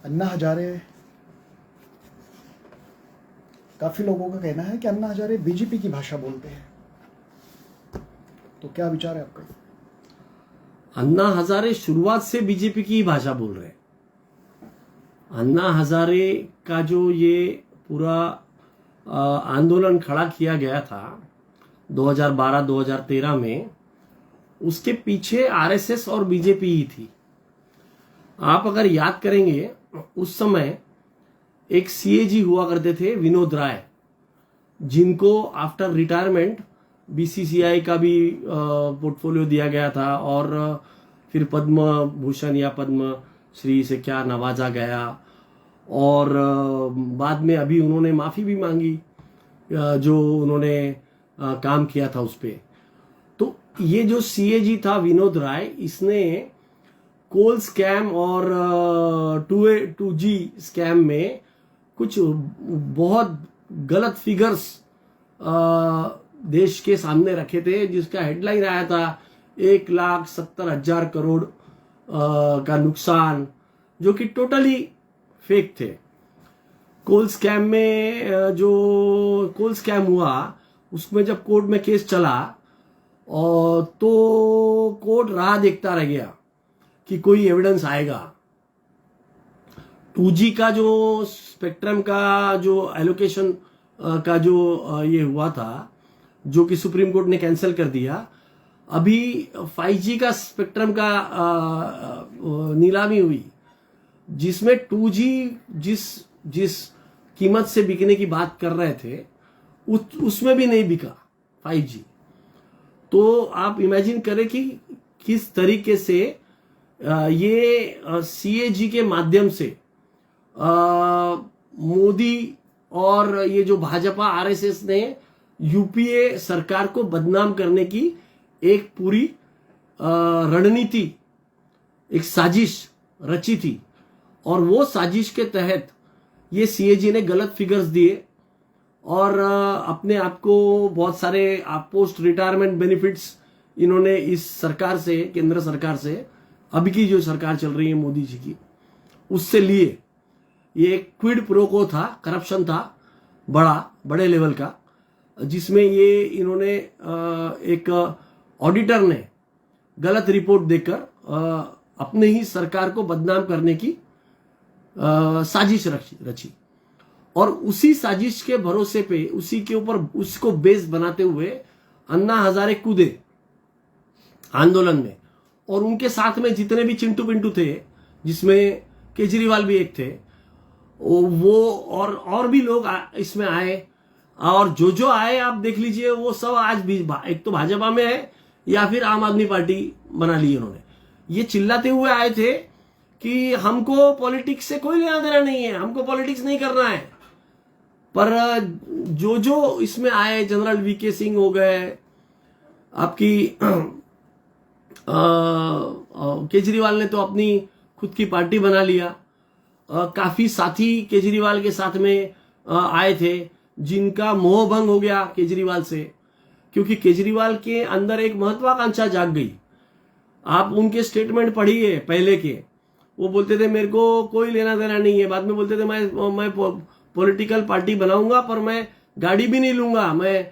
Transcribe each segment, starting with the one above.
अन्ना हजारे, काफी लोगों का कहना है कि अन्ना हजारे बीजेपी की भाषा बोलते हैं, तो क्या विचार है आपका? अन्ना हजारे शुरुआत से बीजेपी की भाषा बोल रहे हैं। अन्ना हजारे का जो ये पूरा आंदोलन खड़ा किया गया था 2012-2013 में, उसके पीछे आरएसएस और बीजेपी ही थी। आप अगर याद करेंगे, उस समय एक सीएजी हुआ करते थे विनोद राय, जिनको आफ्टर रिटायरमेंट बीसीसीआई का भी पोर्टफोलियो दिया गया था और फिर पद्म भूषण या पद्म श्री से क्या नवाजा गया, और बाद में अभी उन्होंने माफी भी मांगी जो उन्होंने काम किया था उस पे। तो ये जो सीएजी था विनोद राय, इसने कोल स्कैम और 2G स्कैम में कुछ बहुत गलत फिगर्स देश के सामने रखे थे, जिसका हेडलाइन आया था 1,70,000 करोड़ का नुकसान, जो कि टोटली फेक थे। कोल स्कैम में जो कोल स्कैम हुआ, उसमें जब कोर्ट में केस चला और तो कोर्ट राह देखता रह गया कि कोई एविडेंस आएगा। 2G का जो स्पेक्ट्रम का जो एलोकेशन का जो ये हुआ था, जो कि सुप्रीम कोर्ट ने कैंसिल कर दिया। अभी 5G का स्पेक्ट्रम का नीलामी हुई, जिसमें 2G जिस कीमत से बिकने की बात कर रहे थे, उसमें भी नहीं बिका 5G। तो आप इमेजिन करें कि किस तरीके से ये सीएजी के माध्यम से मोदी और ये जो भाजपा आरएसएस ने यूपीए सरकार को बदनाम करने की एक पूरी रणनीति, एक साजिश रची थी। और वो साजिश के तहत ये सीएजी ने गलत फिगर्स दिए और अपने आप को बहुत सारे पोस्ट रिटायरमेंट बेनिफिट्स इन्होंने इस सरकार से, केंद्र सरकार से, अभी की जो सरकार चल रही है मोदी जी की, उससे लिए। ये एक क्विड प्रो था, करप्शन था बड़े लेवल का, जिसमें ये इन्होंने एक ऑडिटर ने गलत रिपोर्ट देकर अपने ही सरकार को बदनाम करने की साजिश रची। और उसी साजिश के भरोसे पे, उसी के ऊपर उसको बेस बनाते हुए अन्ना हजारे कूदे आंदोलन में। और उनके साथ में जितने भी चिंटू पिंटू थे, जिसमें केजरीवाल भी एक थे, वो और भी लोग इसमें आए। और जो आए आप देख लीजिए, वो सब आज भी एक तो भाजपा में है या फिर आम आदमी पार्टी बना ली उन्होंने। ये चिल्लाते हुए आए थे कि हमको पॉलिटिक्स से कोई लेना देना नहीं है, हमको पॉलिटिक्स नहीं करना है। पर जो इसमें आए, जनरल वीके सिंह हो गए, आपकी केजरीवाल ने तो अपनी खुद की पार्टी बना लिया। काफी साथी केजरीवाल के साथ में आए थे, जिनका मोह भंग हो गया केजरीवाल से, क्योंकि केजरीवाल के अंदर एक महत्वाकांक्षा जाग गई। आप उनके स्टेटमेंट पढ़िए पहले के, वो बोलते थे मेरे को कोई लेना देना नहीं है। बाद में बोलते थे मैं पॉलिटिकल पार्टी बनाऊंगा, पर मैं गाड़ी भी नहीं लूंगा, मैं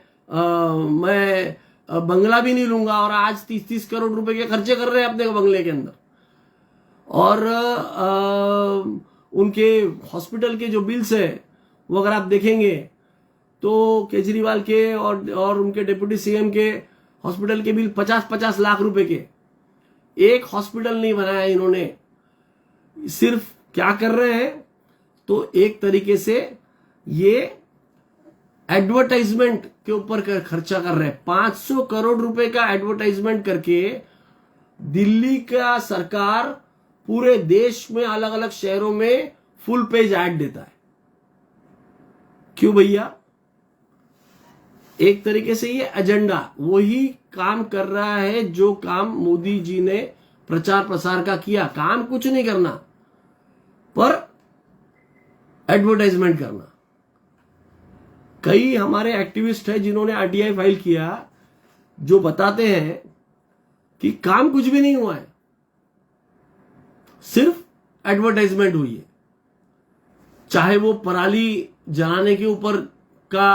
बंगला भी नहीं लूंगा। और आज 30-30 करोड़ रुपए के खर्चे कर रहे हैं अपने बंगले के अंदर। और उनके हॉस्पिटल के जो बिल्स है, वो अगर आप देखेंगे तो केजरीवाल के और उनके डिप्टी सीएम के हॉस्पिटल के बिल 50-50 लाख रुपए के। एक हॉस्पिटल नहीं बनाया इन्होंने। सिर्फ क्या कर रहे हैं, तो एक तरीके से ये एडवर्टाइजमेंट के ऊपर खर्चा कर रहे हैं। 500 करोड़ रुपए का एडवर्टाइजमेंट करके दिल्ली का सरकार पूरे देश में अलग अलग शहरों में फुल पेज ऐड देता है। क्यों भैया? एक तरीके से ये एजेंडा वही काम कर रहा है जो काम मोदी जी ने प्रचार प्रसार का किया। काम कुछ नहीं करना, पर एडवर्टाइजमेंट करना। कई हमारे एक्टिविस्ट हैं जिन्होंने आरटीआई फाइल किया, जो बताते हैं कि काम कुछ भी नहीं हुआ है, सिर्फ एडवर्टाइजमेंट हुई है। चाहे वो पराली जलाने के ऊपर का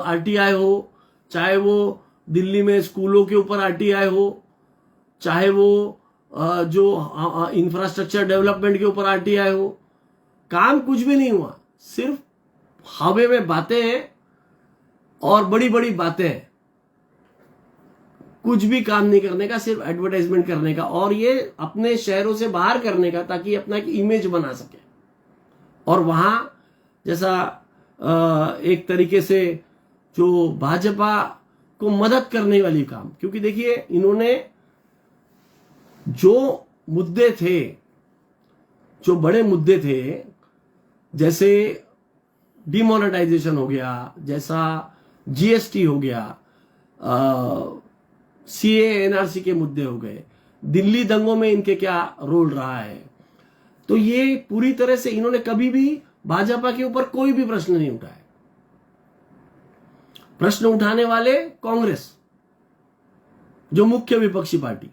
आरटीआई हो, चाहे वो दिल्ली में स्कूलों के ऊपर आरटीआई हो, चाहे वो जो इंफ्रास्ट्रक्चर डेवलपमेंट के ऊपर आरटीआई हो, काम कुछ भी नहीं हुआ। सिर्फ हवा में बातें हैं और बड़ी बड़ी बातें हैं, कुछ भी काम नहीं करने का, सिर्फ एडवर्टाइजमेंट करने का और ये अपने शहरों से बाहर करने का, ताकि अपना एक इमेज बना सके। और वहां जैसा एक तरीके से जो भाजपा को मदद करने वाली काम, क्योंकि देखिए इन्होंने जो मुद्दे थे, जो बड़े मुद्दे थे, जैसे डिमोनेटाइजेशन हो गया, जैसा जीएसटी हो गया, सीए एनआरसी के मुद्दे हो गए, दिल्ली दंगों में इनके क्या रोल रहा है, तो ये पूरी तरह से इन्होंने कभी भी भाजपा के ऊपर कोई भी प्रश्न नहीं उठाया। प्रश्न उठाने वाले कांग्रेस, जो मुख्य विपक्षी पार्टी,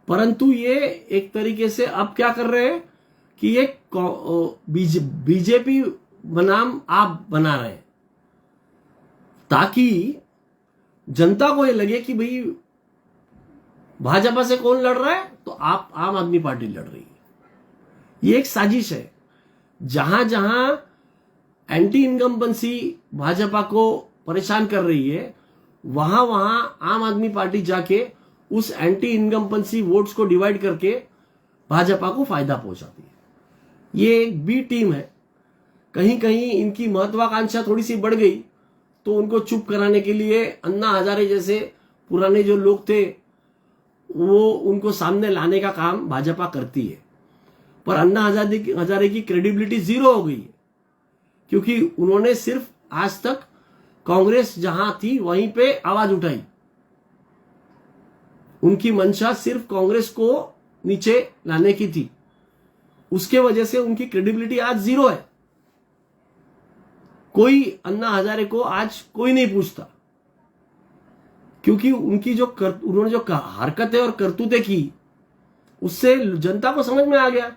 परंतु ये एक तरीके से अब क्या कर रहे हैं कि ये बीजेपी बनाम आप बना रहे हैं, ताकि जनता को ये लगे कि भाई भाजपा से कौन लड़ रहा है, तो आप आम आदमी पार्टी लड़ रही है। ये एक साजिश है। जहां जहां एंटी इनकम्बेंसी भाजपा को परेशान कर रही है, वहां वहां आम आदमी पार्टी जाके उस एंटी इनकम्बेंसी वोट्स को डिवाइड करके भाजपा को फायदा पहुंचाती है। ये एक बी टीम है। कहीं कहीं इनकी महत्वाकांक्षा थोड़ी सी बढ़ गई तो उनको चुप कराने के लिए अन्ना हजारे जैसे पुराने जो लोग थे वो उनको सामने लाने का काम भाजपा करती है। पर अन्ना हजारे की क्रेडिबिलिटी जीरो हो गई है, क्योंकि उन्होंने सिर्फ आज तक कांग्रेस जहां थी वहीं पे आवाज उठाई। उनकी मंशा सिर्फ कांग्रेस को नीचे लाने की थी, उसके वजह से उनकी क्रेडिबिलिटी आज जीरो है। कोई अन्ना हजारे को आज कोई नहीं पूछता, क्योंकि उनकी जो उन्होंने जो हरकतें और करतूतें की, उससे जनता को समझ में आ गया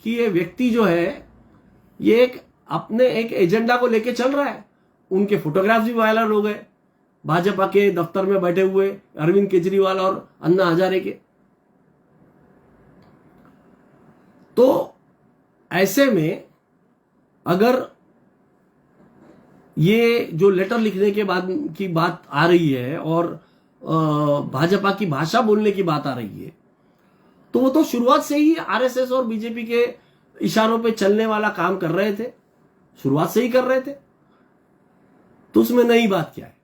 कि ये व्यक्ति जो है ये अपने एक एजेंडा को लेके चल रहा है। उनके फोटोग्राफ्स भी वायरल हो गए, भाजपा के दफ्तर में बैठे हुए अरविंद केजरीवाल और अन्ना हजारे के। तो ऐसे में अगर ये जो लेटर लिखने के बाद की बात आ रही है और भाजपा की भाषा बोलने की बात आ रही है, तो वो तो शुरुआत से ही आरएसएस और बीजेपी के इशारों पे चलने वाला काम कर रहे थे, शुरुआत से ही कर रहे थे। तो उसमें नई बात क्या है?